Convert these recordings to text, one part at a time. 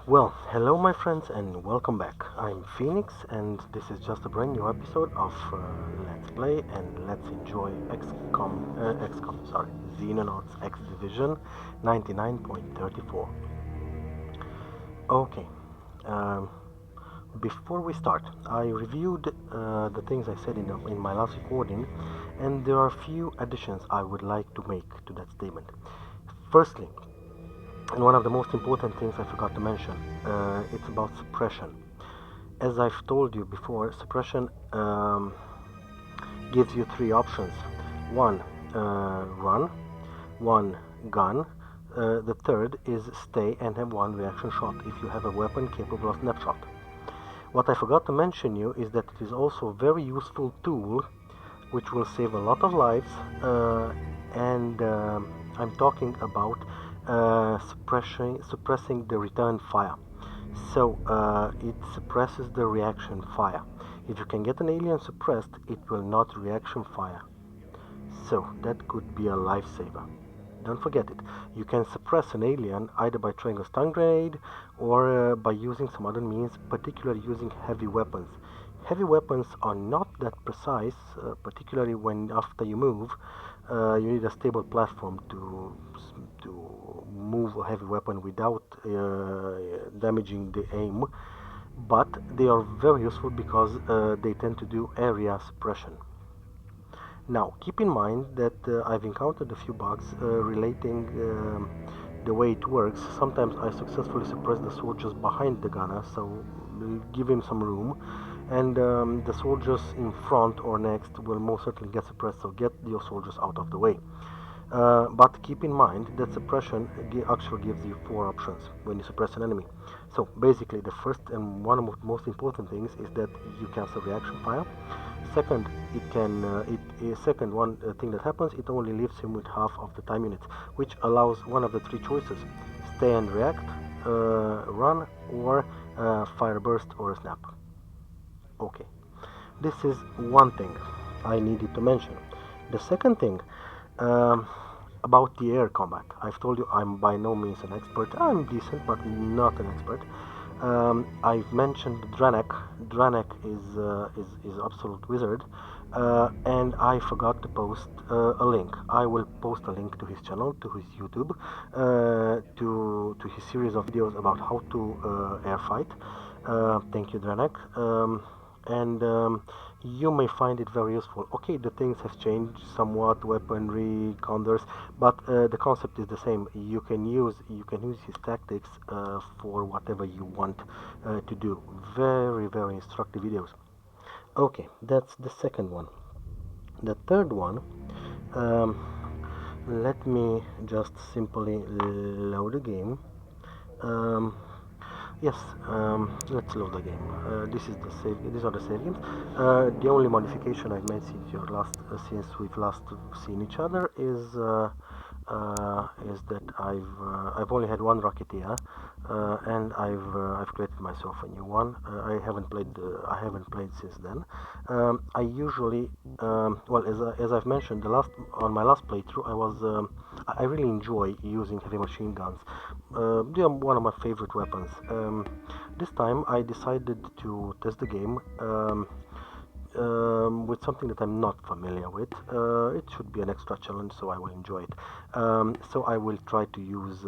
Well, hello, my friends, and welcome back. I'm Phoenix, and this is just a brand new episode of Let's Play and Let's Enjoy Xenonauts X Division 99.34. Okay, um, before we start, I reviewed the things I said in my last recording, and there are a few additions I would like to make to that statement. Firstly, and one of the most important things I forgot to mention, it's about suppression. As I've told you before, suppression gives you three options. One, run. One, gun. The third is stay and have one reaction shot if you have a weapon capable of snapshot. What I forgot to mention you is that it is also a very useful tool which will save a lot of lives, and I'm talking about suppressing the return fire. So it suppresses the reaction fire. If you can get an alien suppressed, it will not reaction fire. So that could be a lifesaver. Don't forget it. You can suppress an alien either by throwing a stun grenade or by using some other means, particularly using heavy weapons. Heavy weapons are not that precise, particularly when after you move, you need a stable platform to move a heavy weapon without damaging the aim. But they are very useful because they tend to do area suppression. Now, keep in mind that I've encountered a few bugs relating the way it works. Sometimes I successfully suppress the soldiers behind the gunner, so give him some room, and the soldiers in front or next will most certainly get suppressed, so get your soldiers out of the way. But keep in mind that suppression actually gives you four options when you suppress an enemy. So basically, the first and one of the most important things is that you cancel reaction fire. Second, second one thing that happens, it only leaves him with half of the time unit, which allows one of the three choices: stay and react, run, or fire burst or snap. Okay, this is one thing I needed to mention. The second thing, um, about the air combat. I've told you I'm by no means an expert. I'm decent, but not an expert. I've mentioned Dranek. Dranek is absolute wizard, and I forgot to post a link. I will post a link to his channel, to his YouTube, to his series of videos about how to air fight. Thank you, Dranek. And you may find it very useful. Okay, the things have changed somewhat, weaponry, counters, but the concept is the same. You can use his tactics for whatever you want to do. Very instructive videos. Okay, that's the second one. The third one, um, let me just simply load the game. Um, Yes, let's load the game. This is the save. These are the save games. The only modification I've made since we've last seen each other is that I've only had one Rocketeer, and I've created myself a new one. I haven't played since then. I usually well, as I've mentioned, the last on my last playthrough, I really enjoy using heavy machine guns. They are one of my favorite weapons. This time I decided to test the game with something that I'm not familiar with. It should be an extra challenge, so I will enjoy it. So I will try to use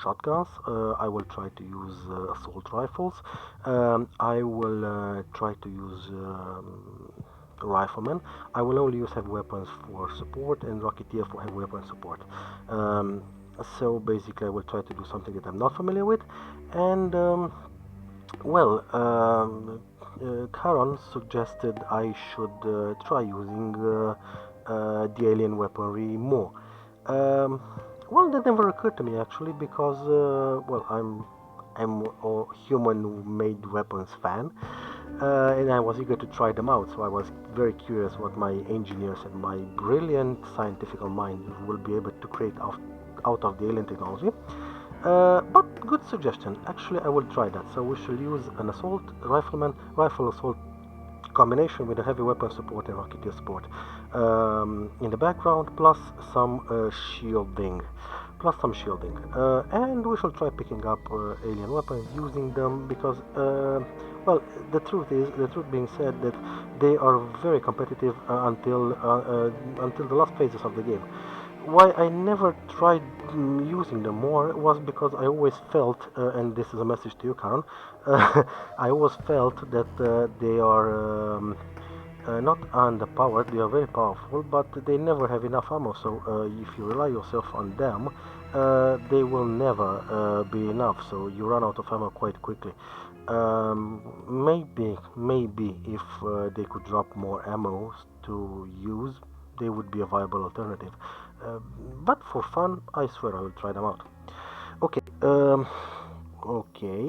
shotguns. I will try to use assault rifles. I will try to use riflemen. I will only use heavy weapons for support and Rocketeer for heavy weapon support. So basically, I will try to do something that I'm not familiar with, and well, Caron suggested I should try using the alien weaponry more. Um, well, that never occurred to me actually because well, I'm a human-made weapons fan, and I was eager to try them out. So I was very curious what my engineers and my brilliant scientific mind will be able to create out of the alien technology. But good suggestion. Actually, I will try that. So we shall use an assault rifle assault combination with a heavy weapon support and rocketeer support in the background, plus some shielding, plus some shielding. And we shall try picking up alien weapons, using them, because well, the truth being said, that they are very competitive until the last phases of the game. Why I never tried using them more was because I always felt, and this is a message to you, Karen, I always felt that they are not underpowered. They are very powerful, but they never have enough ammo. So if you rely yourself on them, they will never be enough. So you run out of ammo quite quickly. Maybe if they could drop more ammo to use, they would be a viable alternative. Uh, but for fun, I swear I will try them out. Okay, okay,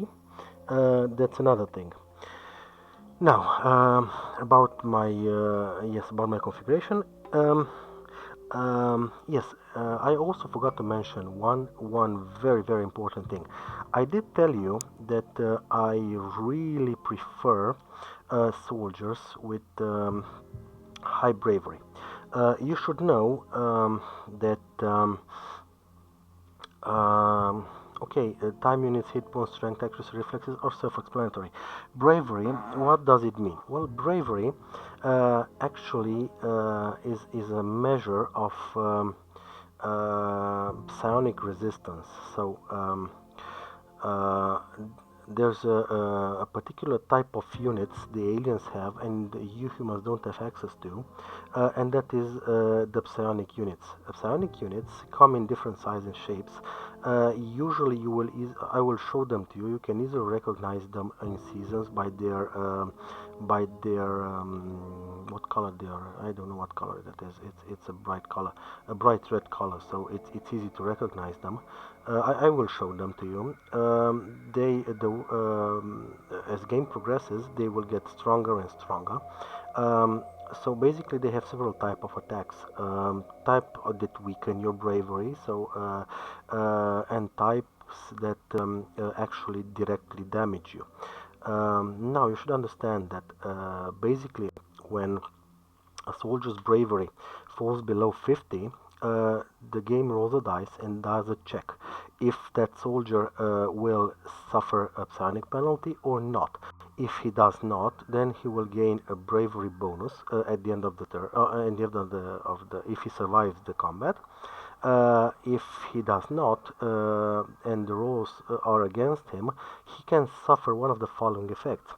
that's another thing. Now, about my about my configuration. Yes, I also forgot to mention one very important thing. I did tell you that I really prefer soldiers with high bravery. You should know that okay, time units, hit points, strength, accuracy, reflexes are self-explanatory. Bravery, what does it mean? Well, bravery actually is a measure of psionic resistance. So uh, there's a particular type of units the aliens have and you humans don't have access to, and that is the psionic units. Psionic units come in different sizes and shapes. Usually, I will show them to you. You can easily recognize them in seasons by their what color they are. I don't know what color that is. It's a bright color, a bright red color. So it's easy to recognize them. I will show them to you. As game progresses, they will get stronger and stronger. Um, so basically, they have several type of attacks. Type that weaken your bravery. And types that actually directly damage you. Now you should understand that basically when a soldier's bravery falls below 50, the game rolls a dice and does a check if that soldier will suffer a psionic penalty or not. If he does not, then he will gain a bravery bonus at the end of the turn, at the end of the if he survives the combat. If he does not, and the rolls are against him, he can suffer one of the following effects.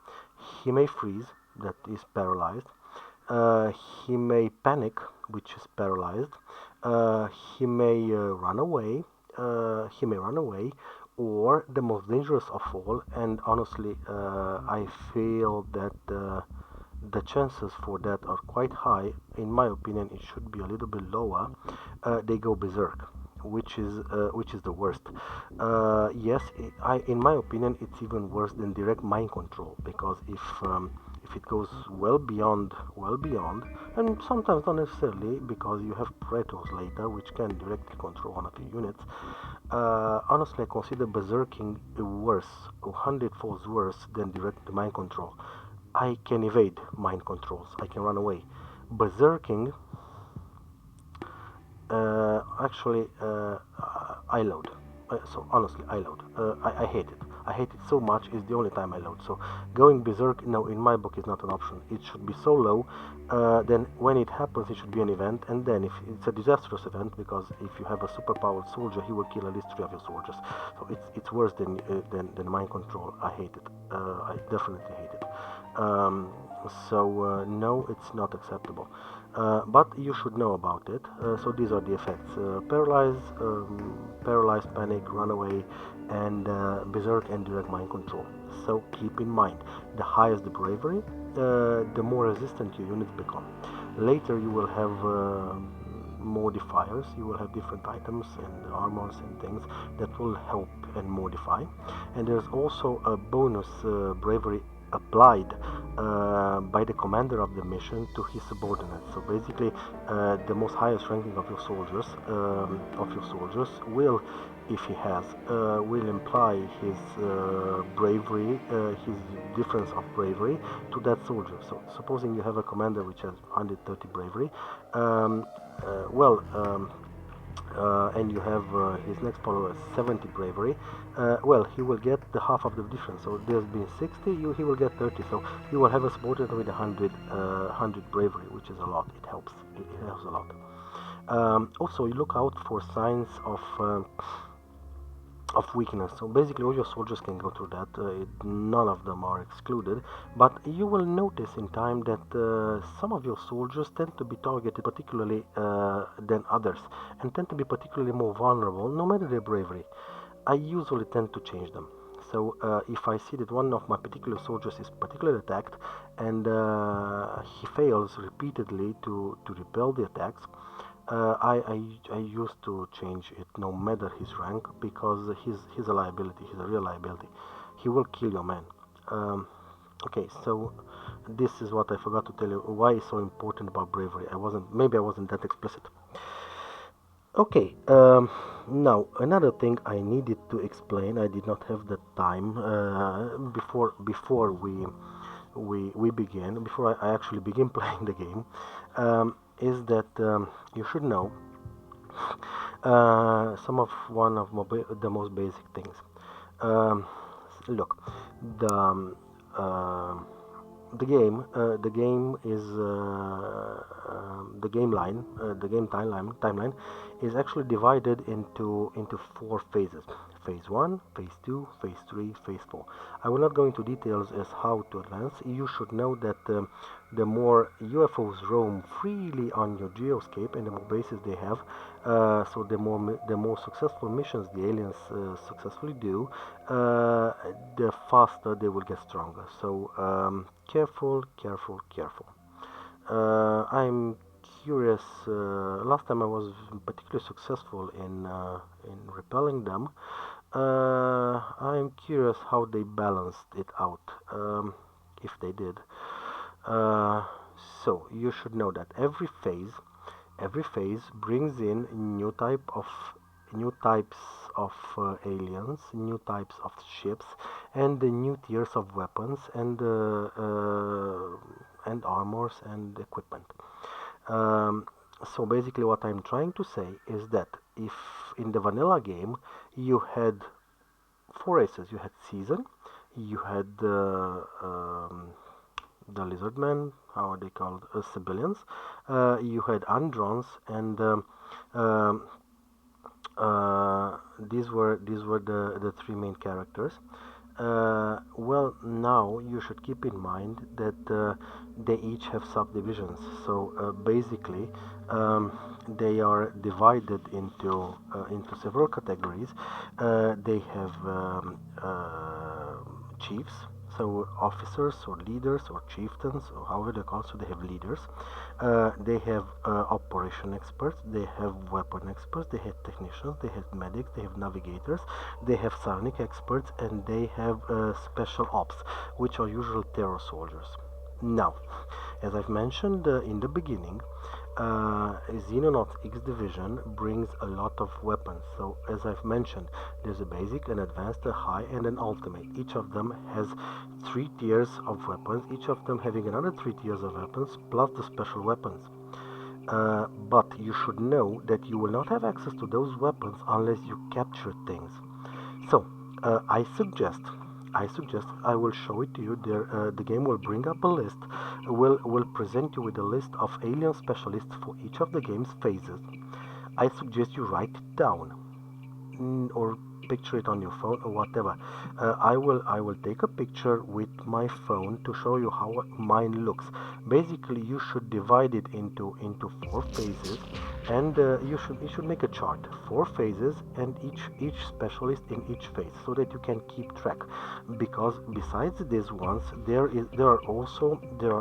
He may freeze, that is paralyzed. He may panic, which is paralyzed. He may run away. Or the most dangerous of all. And honestly, I feel that the chances for that are quite high. In my opinion, it should be a little bit lower. They go berserk, which is the worst. Yes, in my opinion, it's even worse than direct mind control, because if it goes well beyond, and sometimes not necessarily, because you have predators later which can directly control one of your units. Honestly, I consider berserking worse, 100 folds worse than direct mind control. I can evade mind controls. I can run away. Berserking, actually, I load. So honestly, I load. I hate it. I hate it so much. It's the only time I load. So going berserk, no, in my book, is not an option. It should be so low. Then when it happens, it should be an event. And then if it's a disastrous event, because if you have a superpowered soldier, he will kill at least 3 of your soldiers. So it's worse than mind control. I hate it. I definitely hate it. No, it's not acceptable. But you should know about it. So these are the effects: paralyze, panic, runaway, and berserk and direct mind control. So keep in mind, the higher the bravery, the more resistant your units become. Later you will have modifiers. You will have different items and armors and things that will help and modify. And there's also a bonus bravery applied by the commander of the mission to his subordinates. So basically, the most highest ranking of your soldiers will, if he has, will imply his bravery, his difference of bravery to that soldier. So supposing you have a commander which has 130 bravery, well. and you have his next follower 70 bravery, well, he will get the half of the difference. So there's been 60, he will get 30. So you will have a supporter with 100 bravery, which is a lot. It helps a lot. Also, you look out for signs of weakness. So basically all your soldiers can go through that. None of them are excluded, but you will notice in time that some of your soldiers tend to be targeted particularly than others, and tend to be particularly more vulnerable no matter their bravery. I usually tend to change them. So if I see that one of my particular soldiers is particularly attacked, and he fails repeatedly to repel the attacks, I used to change it no matter his rank, because he's a liability. He's a real liability. He will kill your man. Okay, so this is what I forgot to tell you. Why it's so important about bravery. Maybe I wasn't that explicit. Okay, now another thing I needed to explain. I did not have the time before we began. Before I actually begin playing the game, is that you should know one of the most basic things. Look, the the game is the game timeline is actually divided into four phases: phase 1, phase 2, phase 3, phase 4. I will not go into details as how to advance. You should know that the more UFOs roam freely on your geoscape and the more bases they have, so the more successful missions the aliens successfully do, the faster they will get stronger. So careful, careful, careful. I'm curious. Last time I was particularly successful in repelling them. I'm curious how they balanced it out, if they did. Uh, so you should know that every phase brings in new types of aliens, new types of ships, and the new tiers of weapons and armors and equipment. Um, so basically, what I'm trying to say is that if in the vanilla game you had four races, you had season, you had the lizardmen, how are they called, civilians, you had androns, and um, these were the three main characters. Well, now you should keep in mind that they each have subdivisions. So basically, they are divided into several categories. They have chiefs, so officers or leaders or chieftains or however they call. So they have leaders. They have operation experts. They have weapon experts. They have technicians. They have medics. They have navigators. They have psionic experts, and they have special ops, which are usually terror soldiers. Now, as I've mentioned in the beginning, Xenonauts xdivision brings a lot of weapons. So, as I've mentioned, there's a basic, an advanced, a high, and an ultimate. Each of them has three tiers of weapons, each of them having another three tiers of weapons, plus the special weapons. But you should know that you will not have access to those weapons unless you capture things. So, I suggest I will show it to you. There, the game will bring up a list. Will present you with a list of alien specialists for each of the game's phases. I suggest you write it down, or picture it on your phone or whatever. I will take a picture with my phone to show you how mine looks. Basically, you should divide it into four phases, and you should make a chart, four phases, and each specialist in each phase, so that you can keep track. Because besides these ones, there are also the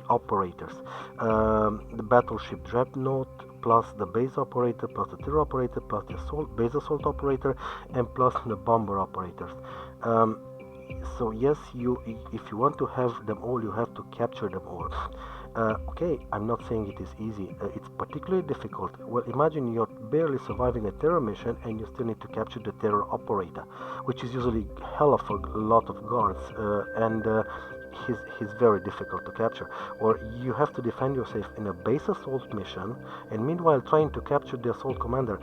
operators, the battleship dreadnought, plus the base operator, plus the terror operator, plus the base assault operator, and plus the bomber operators. Um, so yes, if you want to have them all, you have to capture them all. Okay, I'm not saying it is easy. It's particularly difficult. Well, imagine you're barely surviving a terror mission and you still need to capture the terror operator, which is usually hell of a lot of guards, and he's very difficult to capture. Or you have to defend yourself in a base assault mission, and meanwhile trying to capture the assault commander.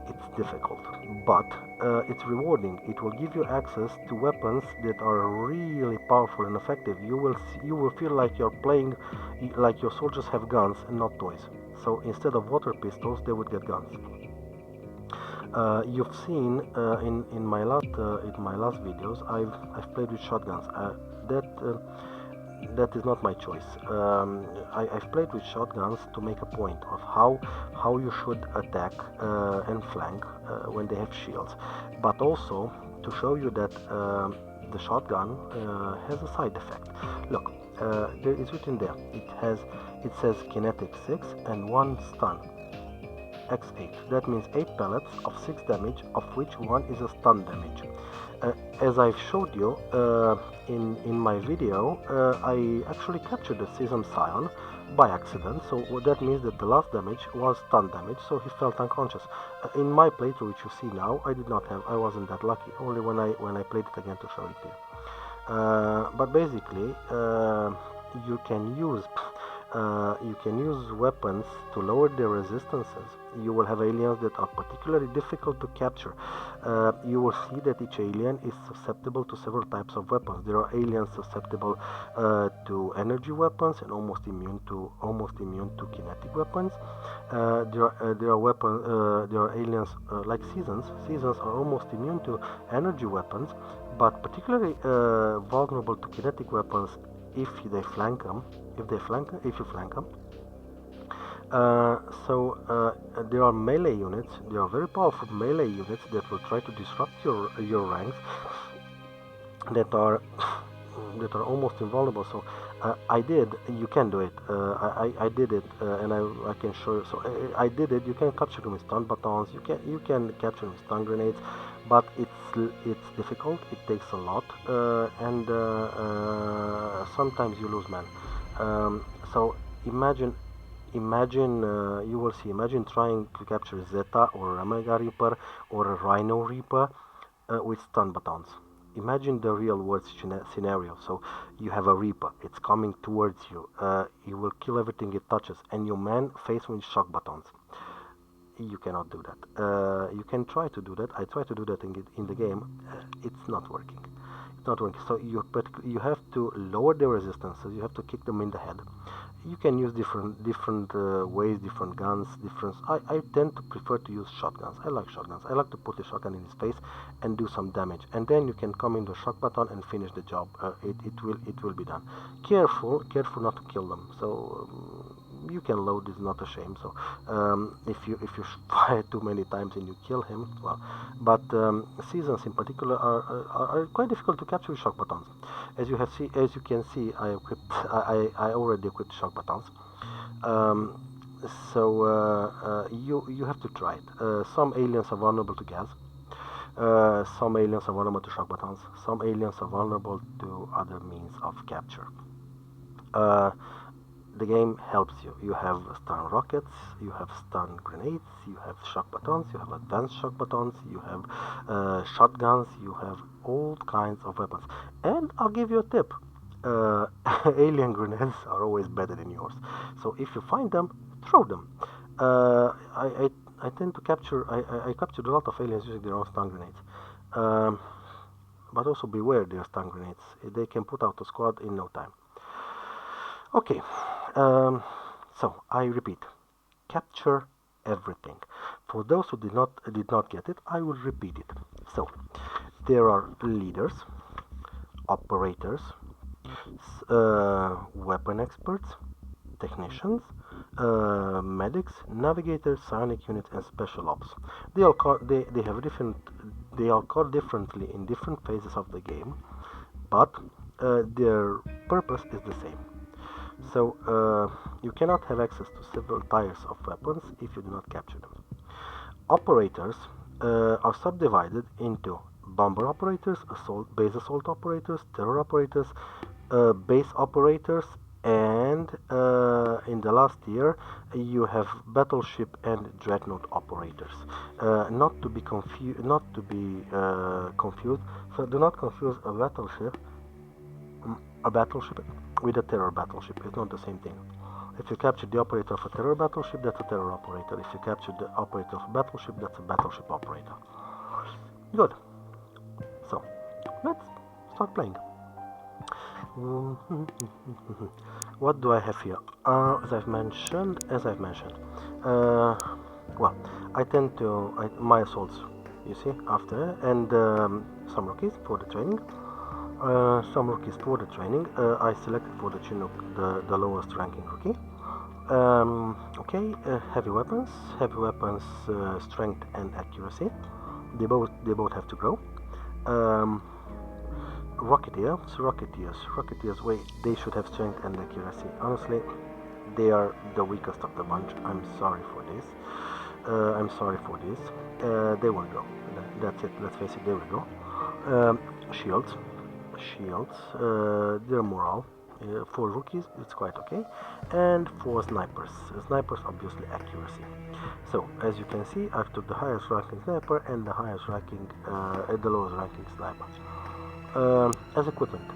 It's difficult, but it's rewarding. It will give you access to weapons that are really powerful and effective. You will feel like you're playing, like your soldiers have guns and not toys. So instead of water pistols, they would get guns. You've seen in my last videos, I've played with shotguns. That is not my choice. I've played with shotguns to make a point of how you should attack and flank when they have shields, but also to show you that the shotgun has a side effect. Look, there is written there. It says kinetic 6 and 1 stun. X8. That means 8 pellets of 6 damage, of which 1 is a stun damage. As I've showed you in my video, I actually captured the Season Scion by accident, so that means that the last damage was stun damage, so he felt unconscious. In my playthrough, which you see now, I wasn't that lucky, only when I played it again to show it to you. But basically, you can use weapons to lower their resistances. You will have aliens that are particularly difficult to capture. You will see that each alien is susceptible to several types of weapons. There are aliens susceptible to energy weapons and almost immune to kinetic weapons. There are aliens like seasons. Seasons are almost immune to energy weapons, but particularly vulnerable to kinetic weapons if you flank them. There are melee units. There are very powerful melee units that will try to disrupt your ranks, that are almost invulnerable. So you can do it. I did it, and I can show you. So I did it. You can capture them with stun batons. You can capture them with stun grenades, but it's difficult. It takes a lot, and sometimes you lose man. So imagine you will see. Imagine trying to capture Zeta or Omega Reaper or a Rhino Reaper with stun batons. Imagine the real world scenario. So you have a Reaper, it's coming towards you, it will kill everything it touches, and your man face with shock batons. You cannot do that. You can try to do that. I try to do that in the game. It's not working. So you have to lower their resistances. You have to kick them in the head. You can use different ways, different guns, I tend to prefer to use shotguns. I like shotguns. I like to put a shotgun in his face and do some damage, and then you can come into shock baton and finish the job. It will be done. Careful not to kill them. So you can load, is not a shame. So if you fire too many times and you kill him, well. But seasons in particular are quite difficult to capture with shock batons. As you can see, I already equipped shock batons. You have to try it. Some aliens are vulnerable to gas. Some aliens are vulnerable to shock batons. Some aliens are vulnerable to other means of capture. The game helps you. You have stun rockets, you have stun grenades, you have shock batons, you have advanced shock batons, you have shotguns, you have all kinds of weapons. And I'll give you a tip. Alien grenades are always better than yours. So if you find them, throw them. I tend to capture. I captured a lot of aliens using their own stun grenades. But also beware their stun grenades. They can put out a squad in no time. Okay. So I repeat, capture everything. For those who did not get it, I will repeat it. So there are leaders, operators, weapon experts, technicians, medics, navigators, psionic units, and special ops. They are called differently in different phases of the game, but their purpose is the same. So you cannot have access to several tiers of weapons if you do not capture them. Operators are subdivided into bomber operators, base assault operators, terror operators, base operators, and in the last tier you have battleship and dreadnought operators. Not to be confused. So do not confuse a battleship. a battleship with a terror battleship. It's not the same thing. If you capture the operator of a terror battleship, that's a terror operator. If you capture the operator of a battleship, that's a battleship operator. Good. So, let's start playing. What do I have here? As I've mentioned, well, I tend to my assaults, you see, after, and some rookies for the training. I selected for the Chinook the lowest ranking rookie. Okay, heavy weapons, strength and accuracy. They both have to grow. Rocketeers. Wait, they should have strength and accuracy. Honestly, they are the weakest of the bunch. I'm sorry for this. They will go. That's it. Let's face it. They will go. Shields. Their morale. For rookies, it's quite okay. And for snipers, obviously accuracy. So as you can see, I've took the highest ranking sniper and the lowest ranking sniper. As equipment,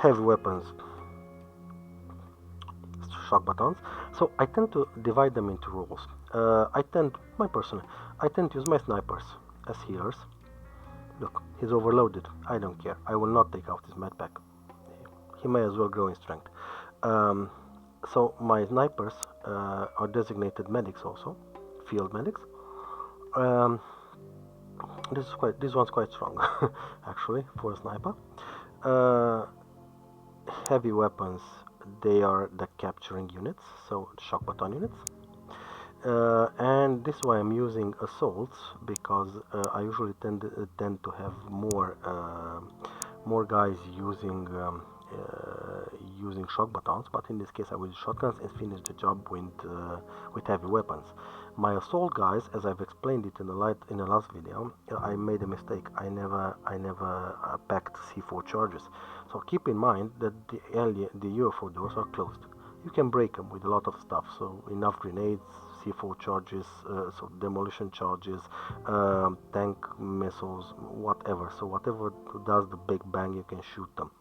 heavy weapons, shock batons. So I tend to divide them into roles. I tend to use my snipers as healers. Look, he's overloaded. I don't care. I will not take out his medpack. He may as well grow in strength. So my snipers are designated medics also, field medics. This one's quite strong, actually, for a sniper. Heavy weapons, they are the capturing units, so shock baton units. And this is why I'm using assaults, because I usually tend to have more guys using shock batons, but in this case I will use shotguns and finish the job with heavy weapons. My assault guys, as I've explained it in the last video, I made a mistake. I never packed C4 charges. So keep in mind that the UFO doors are closed. You can break them with a lot of stuff. So enough grenades, C4 charges, so demolition charges, tank missiles, whatever. So whatever does the big bang, you can shoot them.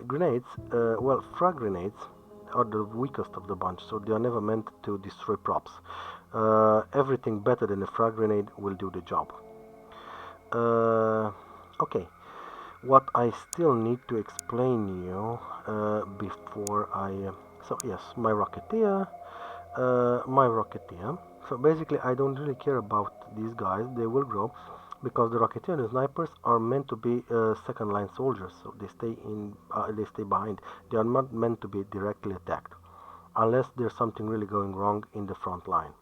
Grenades, well, frag grenades are the weakest of the bunch, so they are never meant to destroy props. Everything better than a frag grenade will do the job. Okay, what I still need to explain you before I so yes, my rocketeer. So basically I don't really care about these guys. They will grow because the rocketeer and snipers are meant to be second line soldiers, so they stay behind. They are not meant to be directly attacked unless there's something really going wrong in the front line,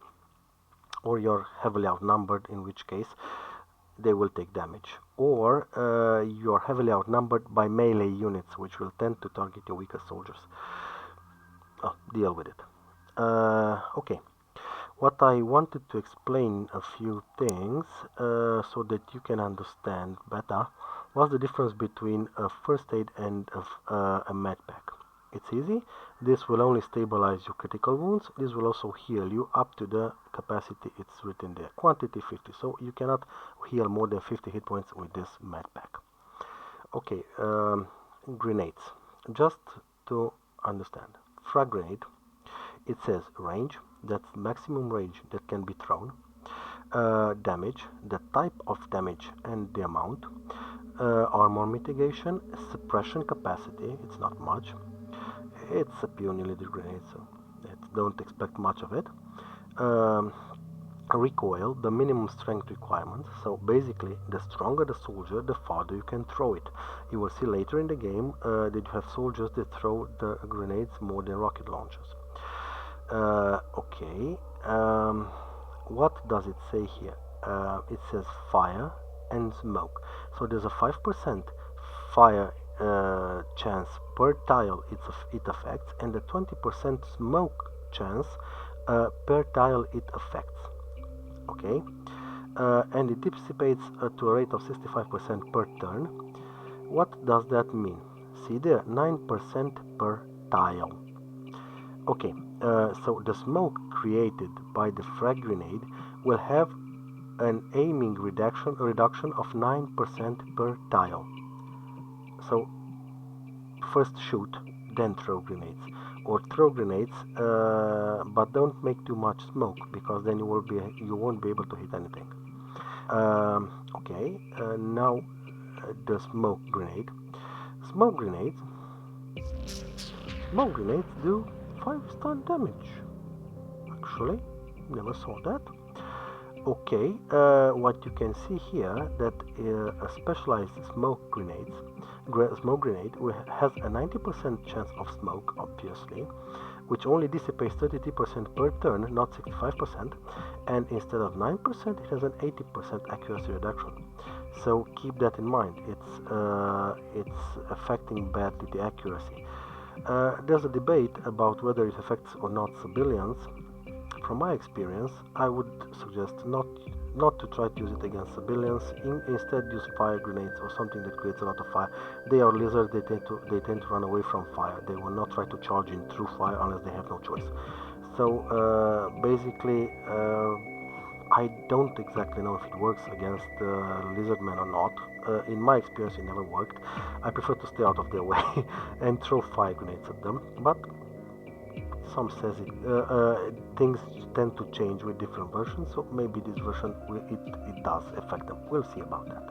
or you're heavily outnumbered, in which case they will take damage, or you're heavily outnumbered by melee units, which will tend to target your weakest soldiers. Deal with it. Okay, what I wanted to explain a few things so that you can understand better was the difference between a first aid and a med pack. It's easy. This will only stabilize your critical wounds. This will also heal you up to the capacity it's written there. Quantity 50. So you cannot heal more than 50 hit points with this med pack. Okay, grenades. Just to understand. Frag grenade. It says range. That's maximum range that can be thrown. Damage. The type of damage and the amount. Armor mitigation. Suppression capacity. It's not much. It's a puny little grenade, so don't expect much of it. Recoil, the minimum strength requirement. So basically, the stronger the soldier, the farther you can throw it. You will see later in the game that you have soldiers that throw the grenades more than rocket launchers. Okay, what does it say here? It says fire and smoke. So there's a 5% fire chance per tile it affects, and a 20% smoke chance per tile it affects. Okay, and it dissipates to a rate of 65% per turn. What does that mean? See there, 9% per tile. Okay, so the smoke created by the frag grenade will have an aiming reduction of 9% per tile. So first shoot, then throw grenades, or throw grenades, but don't make too much smoke, because then you won't be able to hit anything. Okay, now the smoke grenade. Smoke grenades. Smoke grenades do 5 stun damage. Actually, never saw that. Okay, what you can see here, that a specialized smoke grenade has a 90% chance of smoke, obviously, which only dissipates 33% per turn, not 65%, and instead of 9%, it has an 80% accuracy reduction. So keep that in mind. It's affecting badly the accuracy. There's a debate about whether it affects or not civilians. From my experience, I would suggest not to try to use it against civilians. Instead, use fire grenades or something that creates a lot of fire. They are lizards. They tend to run away from fire. They will not try to charge in through fire unless they have no choice. So basically, I don't exactly know if it works against lizardmen or not. In my experience, it never worked. I prefer to stay out of their way and throw fire grenades at them. But some says things tend to change with different versions, so maybe this version it does affect them. We'll see about that.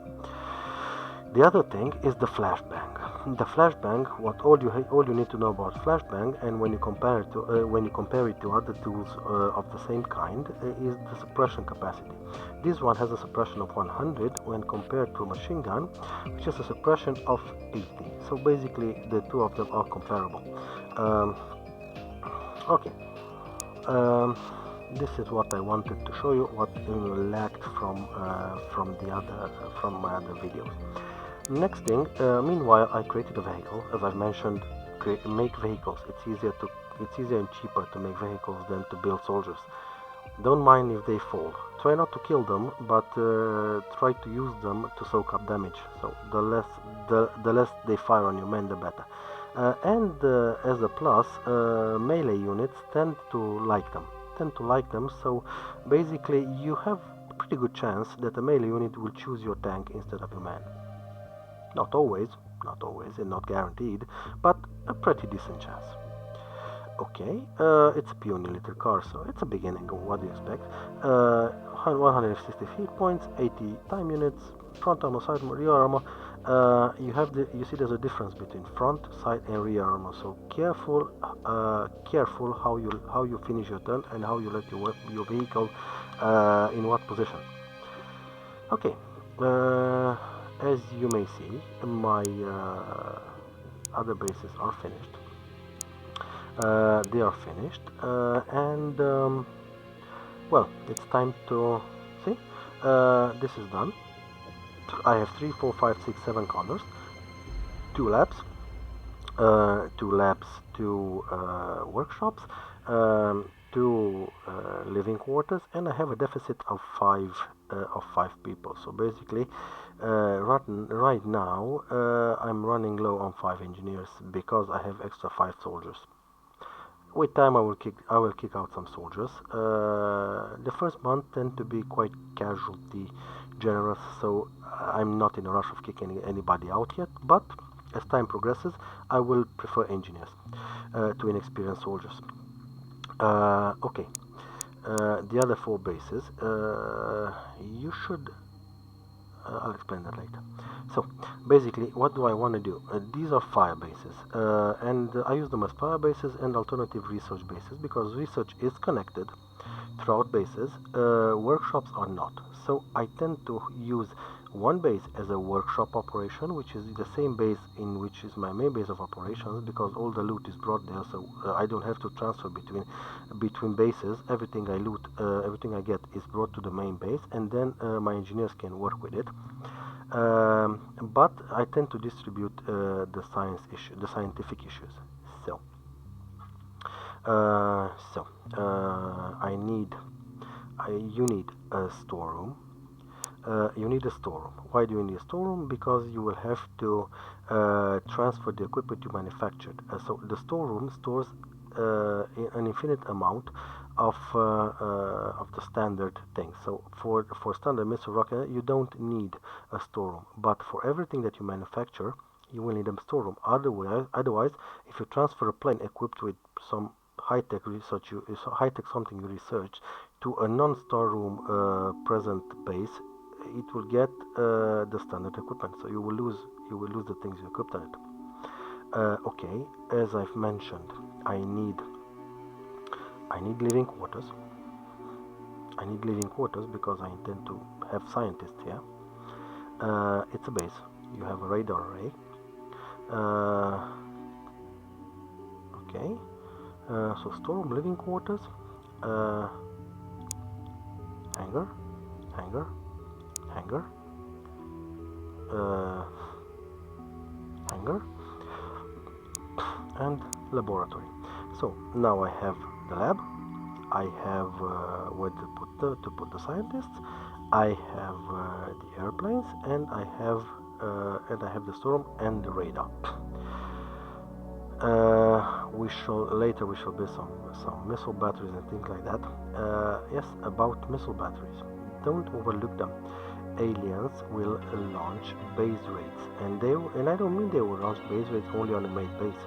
The other thing is the flashbang. The flashbang, all you need to know about flashbang, and when you compare it to other tools of the same kind, is the suppression capacity. This one has a suppression of 100 when compared to a machine gun, which has a suppression of 80. So basically, the two of them are comparable. Okay, this is what I wanted to show you, what lacked from my other videos. Next thing, meanwhile, I created a vehicle. As I've mentioned, make vehicles. It's easier and cheaper to make vehicles than to build soldiers. Don't mind if they fall. Try not to kill them, but try to use them to soak up damage. So the less they fire on your men, the better. As a plus, melee units tend to like them. So basically, you have a pretty good chance that a melee unit will choose your tank instead of your man. Not always, and not guaranteed, but a pretty decent chance. Okay, it's a puny little car, so it's a beginning. What do you expect? 160 hit points, 80 time units, front armor, side armor, rear armor. You see there's a difference between front, side, and rear armor. So careful how you finish your turn and how you let your vehicle in what position. Okay, as you may see, my other bases are finished. They are finished, and well, it's time to see. This is done. I have 3, 4, 5, 6, 7 colors, 2 labs, 2 workshops, 2 living quarters, and I have a deficit of 5 people. So basically, right now I'm running low on 5 engineers because I have extra 5 soldiers. With time, I will kick out some soldiers. The first month tend to be quite casualty generous, so I'm not in a rush of kicking anybody out yet. But as time progresses, I will prefer engineers to inexperienced soldiers. Okay, the other 4 bases, you should. I'll explain that later. So basically, what do I want to do? These are fire bases, and I use them as fire bases and alternative research bases because research is connected throughout bases. Workshops are not. So I tend to use one base as a workshop operation, which is the same base in which is my main base of operations, because all the loot is brought there, so I don't have to transfer between bases. Everything I loot, everything I get is brought to the main base, and then my engineers can work with it. But I tend to distribute the scientific issues. So you need a storeroom. Why do you need a storeroom? Because you will have to transfer the equipment you manufactured. So the storeroom stores an infinite amount of the standard things. So for standard missile rocket, you don't need a storeroom. But for everything that you manufacture, you will need a storeroom. Otherwise, if you transfer a plane equipped with some high-tech research, high-tech something you research, to a non-storeroom present base, it will get the standard equipment. So you will lose the things you equipped on it. Okay, as I've mentioned, I need living quarters. I need living quarters because I intend to have scientists here. It's a base. You have a radar array. Okay. So storeroom, living quarters, hangar, hangar, hangar, hangar, and laboratory. So now I have the lab. I have where to put the scientists. I have the airplanes, and I have the storeroom and the radar. We shall build some missile batteries and things like that. Yes, about missile batteries, don't overlook them. Aliens will launch base raids, and I don't mean they will launch base raids only on a main base.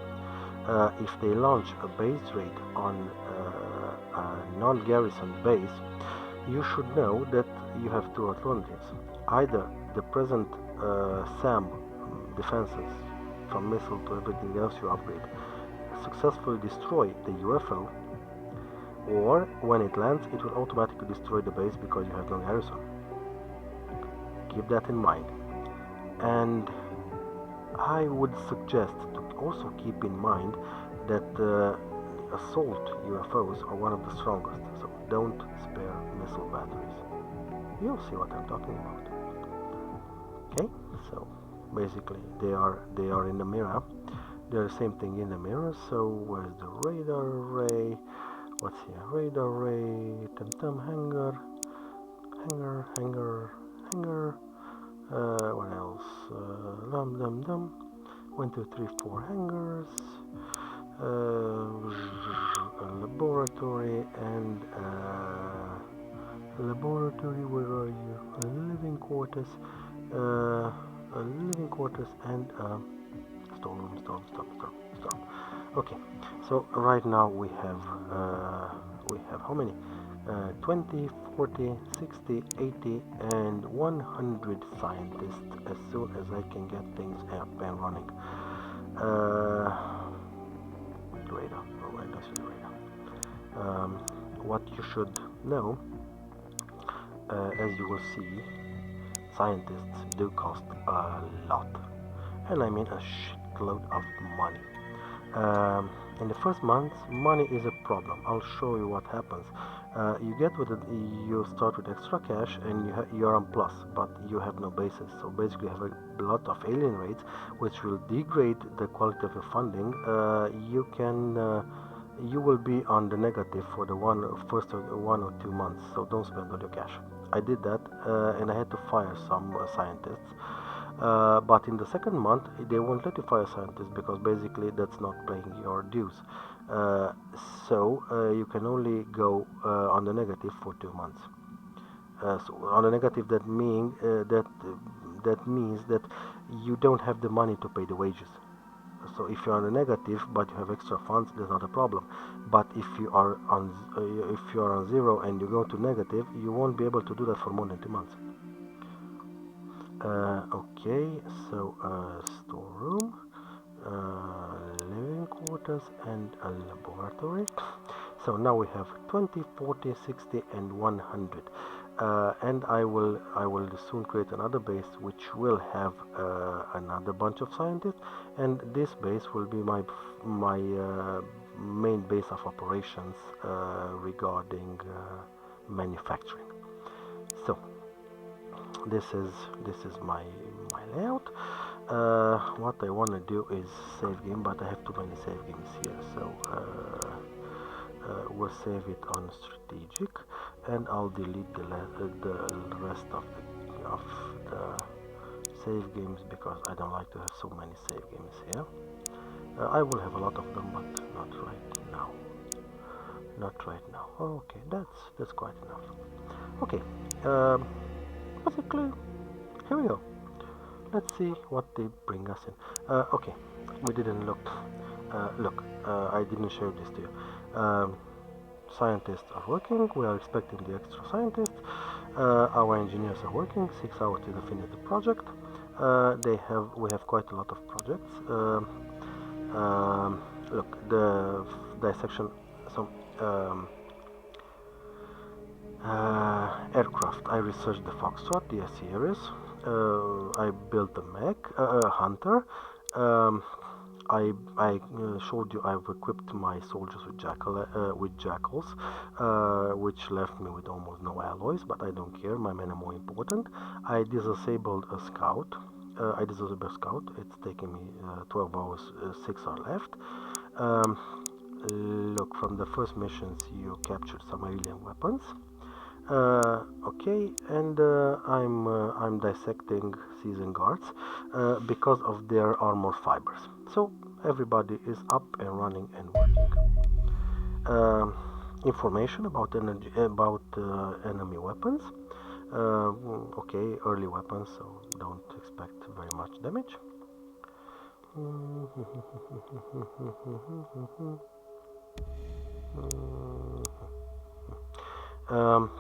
If they launch a base raid on a non-garrison base, you should know that you have two alternatives. Either the present SAM defenses, from missile to everything else you upgrade, successfully destroy the UFO, or when it lands, it will automatically destroy the base because you have no garrison. Keep that in mind. And I would suggest to also keep in mind that assault UFOs are one of the strongest, so don't spare missile batteries. You'll see what I'm talking about. Okay, so basically they are in the mirror. They're the same thing in the mirror. So where's the radar array? What's here? Radar array, hangar, hangar, hangar, hangar. What else? Dum. 1, 2, 3, 4 hangars. A laboratory and laboratory. Where are you? Living quarters. Living quarters and storeroom. Okay, so right now we have how many? 20, 40, 60, 80, and 100 scientists as soon as I can get things up and running. Radar. What you should know, as you will see, scientists do cost a lot, and I mean a shitload of money. In the first months, money is a problem. I'll show you what happens. You start with extra cash and you're on plus, but you have no bases. So basically, you have a lot of alien raids, which will degrade the quality of your funding. You will be on the negative for the first 1 or 2 months. So don't spend all your cash. I did that, and I had to fire some scientists. But in the second month, they won't let you fire scientists because basically that's not paying your dues. So you can only go on the negative for 2 months. So on the negative, that means that you don't have the money to pay the wages. So if you're on the negative but you have extra funds, there's not a problem. But if you are on zero and you go to negative, you won't be able to do that for more than 2 months. Okay, so storeroom, living quarters, and a laboratory. So now we have 20, 40, 60, and 100. And I will soon create another base which will have another bunch of scientists, and this base will be my main base of operations regarding manufacturing. So this is my layout. What I want to do is save game, but I have too many save games here, so we'll save it on strategic, and I'll delete the rest of the save games because I don't like to have so many save games here. I will have a lot of them, but not right now. Okay, that's quite enough. Okay, basically, here we go. let's see what they bring us in. Okay, we didn't look. Look, I didn't show this to you. Scientists are working. We are expecting the extra scientists. Our engineers are working 6 hours to finish the project. We have quite a lot of projects. Look, the dissection, some aircraft. I researched the Foxtrot, the Sierras. I built a mech, Hunter. Um, I showed you I've equipped my soldiers with jackals, which left me with almost no alloys, but I don't care. My men are more important. I disabled a scout. I disabled a scout. It's taking me 12 hours. 6 are left. Um, Look, from the first missions, you captured some alien weapons. Okay, and I'm dissecting season guards because of their armor fibers. So everybody is up and running and working. Um Information about enemy weapons. Okay, early weapons, so don't expect very much damage.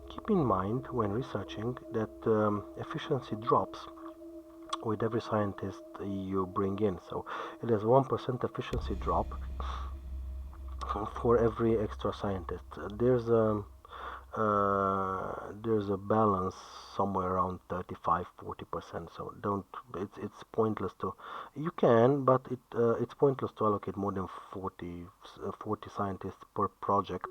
Keep in mind when researching that efficiency drops with every scientist you bring in. So it is 1% efficiency drop for every extra scientist. There's a balance somewhere around 35-40%. So don't. It's pointless to. You can, but it's pointless to allocate more than 40 scientists per project.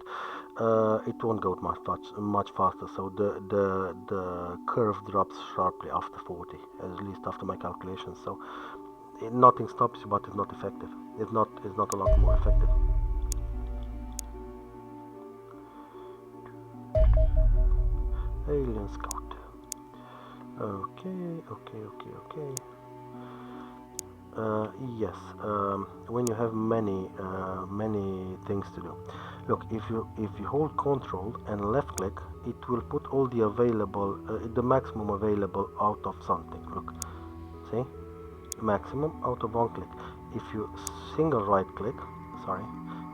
It won't go much faster. So the curve drops sharply after 40, at least after my calculations. So nothing stops you, but it's not effective. It's not a lot more effective. Alien Scout. Okay. Yes. When you have many things to do. Look, if you hold Control and left click, it will put all the maximum available out of something. Look, see, maximum out of one click. If you single right click, sorry,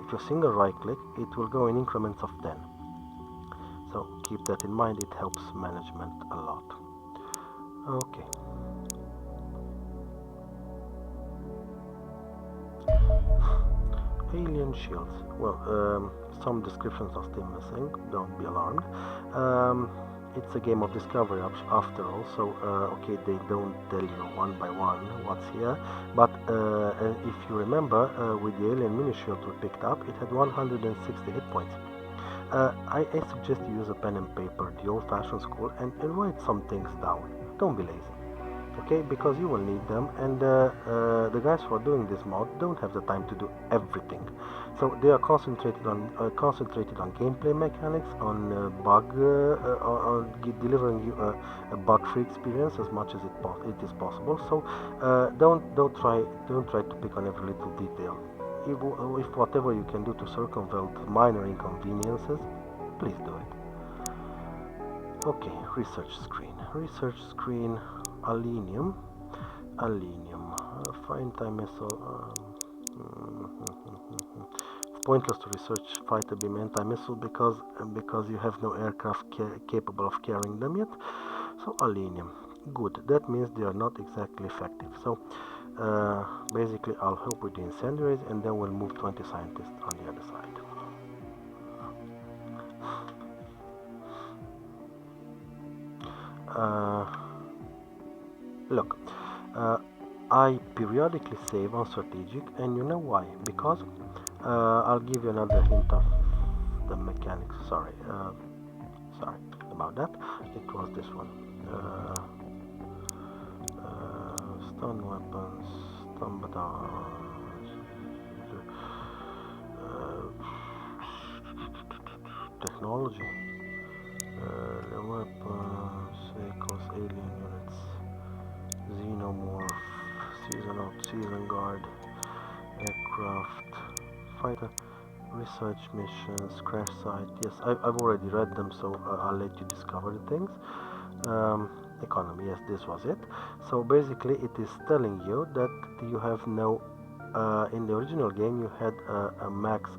if you single right click, it will go in increments of 10. So keep that in mind, it helps management a lot. Okay. Alien shields. Well, some descriptions are still missing, don't be alarmed. It's a game of discovery after all, so okay, they don't tell you one by one what's here, but if you remember, with the alien mini shield we picked up, it had 160 hit points. I suggest you use a pen and paper, the old-fashioned school, and write some things down. Don't be lazy, okay? Because you will need them, and the guys who are doing this mod don't have the time to do everything. So they are concentrated on gameplay mechanics, on delivering you a bug-free experience as much as it is possible. So don't try to pick on every little detail. If whatever you can do to circumvent minor inconveniences, please do it. Okay, research screen, alenium, fine time missile. It's pointless to research fighter beam anti-missile because you have no aircraft capable of carrying them yet. So alenium, good. That means they are not exactly effective. So basically, I'll help with the incendiaries, and then we'll move 20 scientists on the other side. Look, I periodically save on strategic, and you know why? Because I'll give you another hint of the mechanics. Sorry about that. It was this one. Stun weapons, stun batons, technology, the weapons, vehicles, alien units, xenomorph, xenonauts, season guard, aircraft, fighter, research missions, crash site. Yes, I've already read them, so I'll let you discover the things. economy. Yes, this was it. So basically it is telling you that you have no in the original game you had a max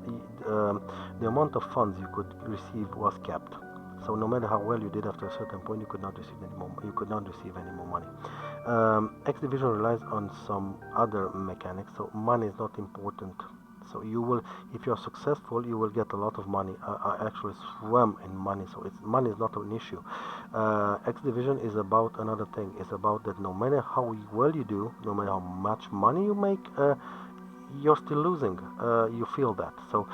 the amount of funds you could receive was capped. So no matter how well you did after a certain point, you could not receive any more. You could not receive any more money. xdivision relies on some other mechanics, so money is not important. So you will, if you are successful, you will get a lot of money. I actually swam in money, so money is not an issue. xdivision is about another thing. It's about that no matter how well you do, no matter how much money you make, you're still losing. You feel that. So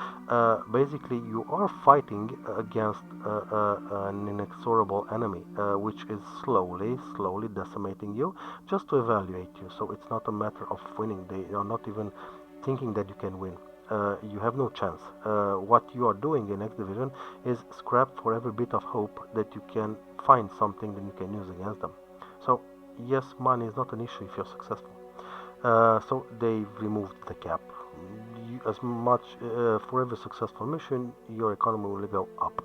basically, you are fighting against an inexorable enemy, which is slowly decimating you, just to evaluate you. So it's not a matter of winning. They are not even thinking that you can win. You have no chance. What you are doing in xdivision is scrap for every bit of hope that you can find something that you can use against them. So yes, money is not an issue if you're successful. So they removed the cap. As much for every successful mission, your economy will go up.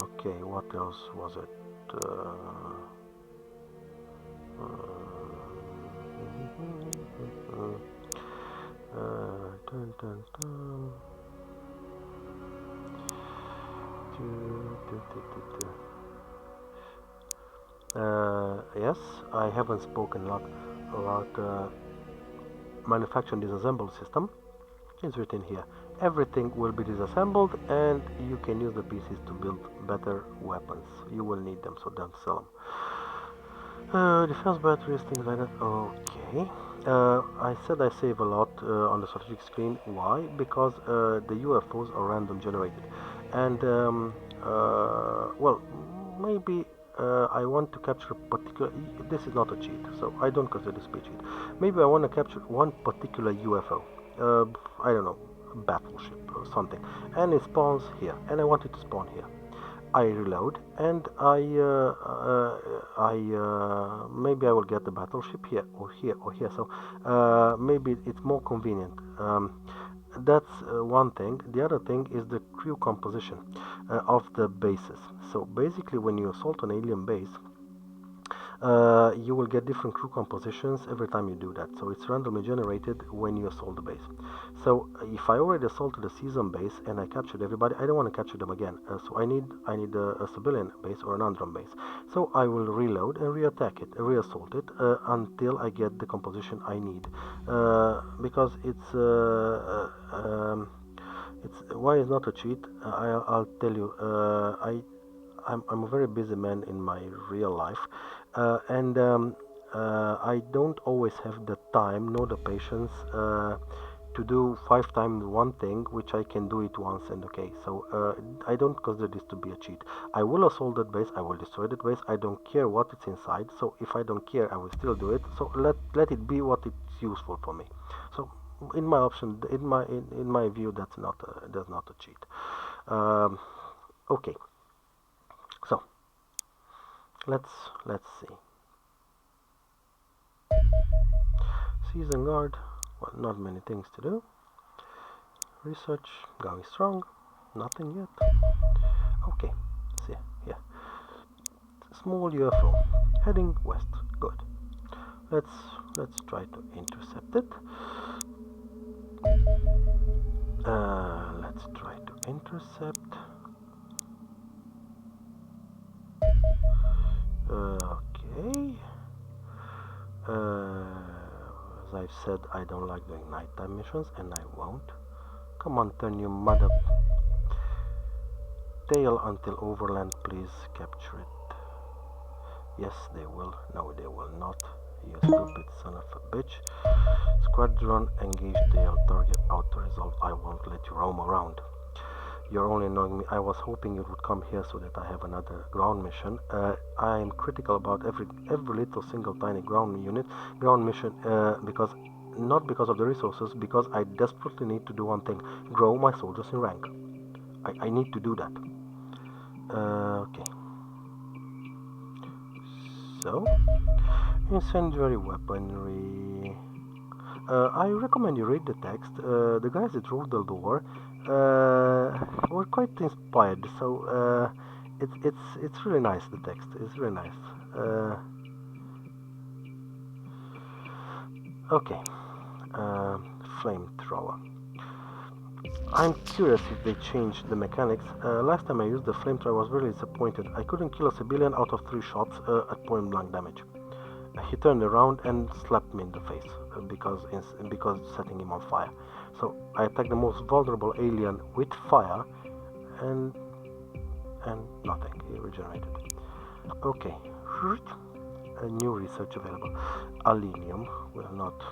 Okay, what else was it? Dun, dun, dun. Yes, I haven't spoken a lot about manufacture and disassemble system. It's written here. Everything will be disassembled and you can use the pieces to build better weapons. You will need them, so don't sell them. Defense batteries, things like that. Okay. I said I save a lot on the strategic screen. Why? Because the UFOs are random generated. And, well, maybe I want to capture a particular. This is not a cheat, so I don't consider this a cheat. Maybe I want to capture one particular UFO. I don't know, battleship or something, and it spawns here, and I want it to spawn here. I reload, and maybe I will get the battleship here or here or here. So maybe it's more convenient. That's one thing. The other thing is the crew composition of the bases. So basically, when you assault an alien base, you will get different crew compositions every time you do that. So it's randomly generated when you assault the base. So if I already assaulted a season base and I captured everybody, I don't want to capture them again. So I need a civilian base or an andron base. So I will reload and re-attack it, re-assault it until I get the composition I need. Because it's why it's not a cheat. I'll tell you. I'm a very busy man in my real life, and I don't always have the time nor the patience to do 5 times one thing, which I can do it once and okay. So I don't consider this to be a cheat. I will assault that base, I will destroy that base. I don't care what it's inside. So if I don't care, I will still do it. So let it be what it's useful for me. So in my option, in my view, that's not a cheat. Okay. So let's see. Season guard. Well, not many things to do. Research going strong. Nothing yet. Okay. See here. Small UFO heading west. Good. Let's try to intercept it. Let's try to intercept. Okay. As I've said, I don't like doing nighttime missions, and I won't. Come on, turn your mother tail until overland, please capture it. Yes, they will. No, they will not. You stupid son of a bitch. Squadron, engage tail, target auto-resolved. I won't let you roam around. You're only annoying me. I was hoping you would come here so that I have another ground mission. I am critical about every little single tiny ground mission, because not because of the resources, because I desperately need to do one thing: grow my soldiers in rank. I need to do that. Okay. So, incendiary weaponry. I recommend you read the text. The guys that wrote the lore were quite inspired. So It's really nice. The text is really nice. Okay, flamethrower. I'm curious if they changed the mechanics. Last time I used the flamethrower, I was really disappointed. I couldn't kill a civilian out of 3 shots at point blank damage. He turned around and slapped me in the face because setting him on fire. So I attacked the most vulnerable alien with fire, and nothing. He regenerated. Okay, a new research available. Alenium will not.